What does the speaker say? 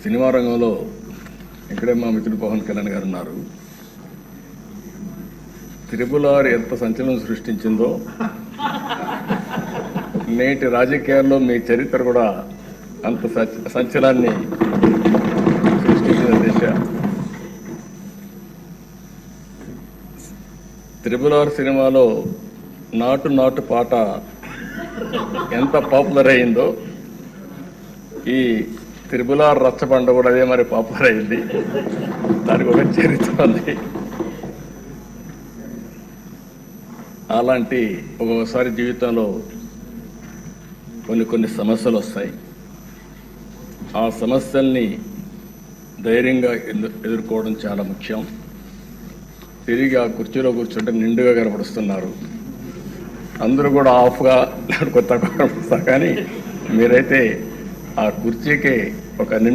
Cinema రంగంలో ఇక్కడే మా మిత్రుడు పవన్ కళ్యాణ్ గారు ఉన్నారు. త్రిపుల్ ఎంత సంచలనం సృష్టించిందో నేటి రాజకీయాల్లో మీ చరిత్ర కూడా అంత సంచలనాన్ని సృష్టించిన దిశ. త్రిపుల్ సినిమాలో నాటు నాటు పాట ఎంత పాపులర్ అయిందో ఈ త్రిపుల్ రచ్చబండ కూడా అదే మరి పాపులర్ అయింది. దానికి ఒక చరిత్ర ఉంది. అలాంటి ఒక్కొక్కసారి జీవితంలో కొన్ని సమస్యలు వస్తాయి. ఆ సమస్యల్ని ధైర్యంగా ఎదుర్కోవడం చాలా ముఖ్యం. తిరిగి ఆ కుర్చీలో కూర్చుంటే నిండుగా కనపడుస్తున్నారు. అందరూ కూడా ఆఫ్గా కొత్త కనపడుస్తారు, కానీ మీరైతే ఆ కుర్చీకి ఒక నిండు